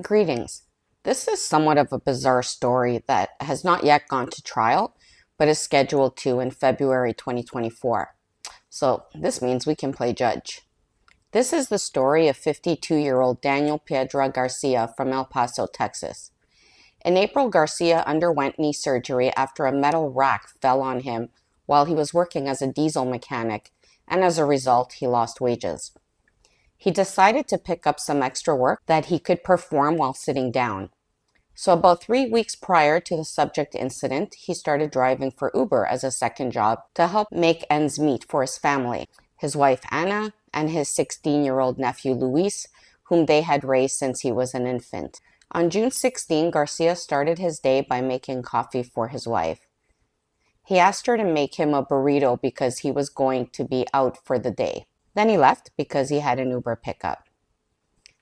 Greetings. This is somewhat of a bizarre story that has not yet gone to trial, but is scheduled to in February 2024. So this means we can play judge. This is the story of 52-year-old Daniel Piedra Garcia from El Paso, Texas. In April, Garcia underwent knee surgery after a metal rack fell on him while he was working as a diesel mechanic, and as a result, he lost wages. He decided to pick up some extra work that he could perform while sitting down. So about 3 weeks prior to the subject incident, he started driving for Uber as a second job to help make ends meet for his family, his wife Anna, and his 16-year-old nephew Luis, whom they had raised since he was an infant. On June 16, Garcia started his day by making coffee for his wife. He asked her to make him a burrito because he was going to be out for the day. Then he left because he had an Uber pickup.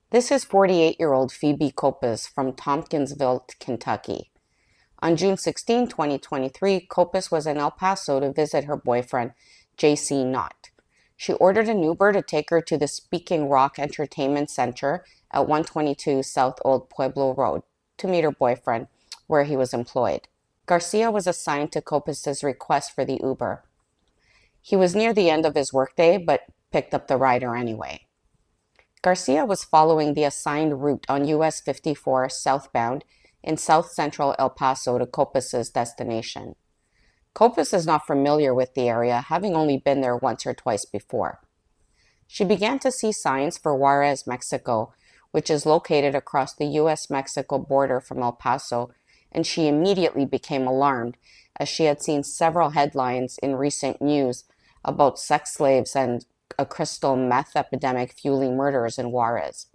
This is 48-year-old Phoebe Copas from Tompkinsville, Kentucky. On June 16, 2023, Copas was in El Paso to visit her boyfriend, J.C. Knott. She ordered an Uber to take her to the Speaking Rock Entertainment Center at 122 South Old Pueblo Road to meet her boyfriend, where he was employed. Garcia was assigned to Copas' request for the Uber. He was near the end of his workday, but picked up the rider anyway. Garcia was following the assigned route on US 54 southbound in south central El Paso to Copas' destination. Copas is not familiar with the area, having only been there once or twice before. She began to see signs for Juarez, Mexico, which is located across the US-Mexico border from El Paso, and she immediately became alarmed as she had seen several headlines in recent news about sex slaves and a crystal meth epidemic fueling murders in Juarez.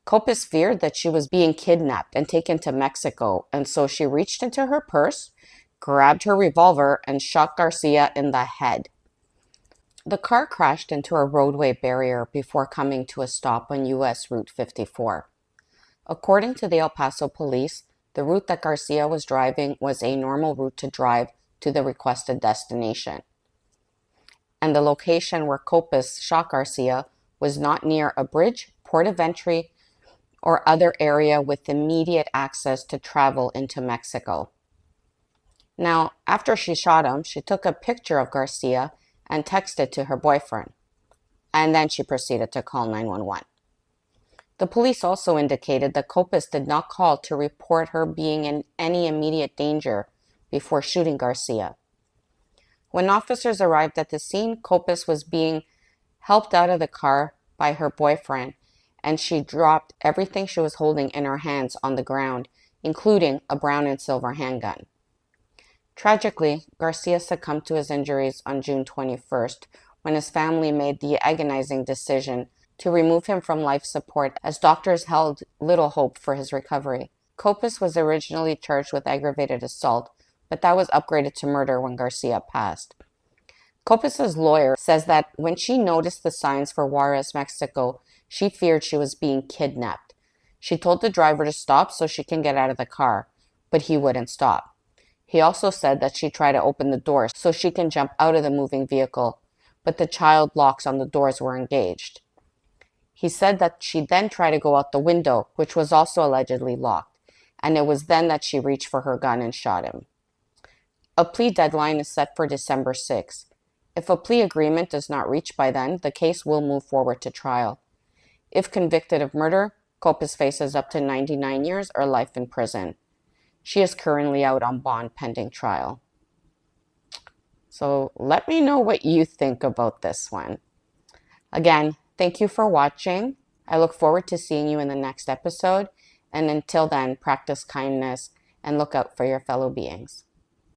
Copas feared that she was being kidnapped and taken to Mexico, and so she reached into her purse, grabbed her revolver, and shot Garcia in the head. The car crashed into a roadway barrier before coming to a stop on US Route 54. According to the El Paso police, the route that Garcia was driving was a normal route to drive to the requested destination, and the location where Copas shot Garcia was not near a bridge, port of entry, or other area with immediate access to travel into Mexico. Now, after she shot him, she took a picture of Garcia and texted to her boyfriend, and then she proceeded to call 911. The police also indicated that Copas did not call to report her being in any immediate danger before shooting Garcia. When officers arrived at the scene, Copas was being helped out of the car by her boyfriend, and she dropped everything she was holding in her hands on the ground, including a brown and silver handgun. Tragically, Garcia succumbed to his injuries on June 21st, when his family made the agonizing decision to remove him from life support as doctors held little hope for his recovery. Copas was originally charged with aggravated assault, but that was upgraded to murder when Garcia passed. Copas' lawyer says that when she noticed the signs for Juarez, Mexico, she feared she was being kidnapped. She told the driver to stop so she can get out of the car, but he wouldn't stop. He also said that she tried to open the doors so she can jump out of the moving vehicle, but the child locks on the doors were engaged. He said that she then tried to go out the window, which was also allegedly locked, and it was then that she reached for her gun and shot him. A plea deadline is set for December 6. If a plea agreement is not reached by then, the case will move forward to trial. If convicted of murder, Copas faces up to 99 years or life in prison. She is currently out on bond pending trial. So let me know what you think about this one. Again, thank you for watching. I look forward to seeing you in the next episode. And until then, practice kindness and look out for your fellow beings.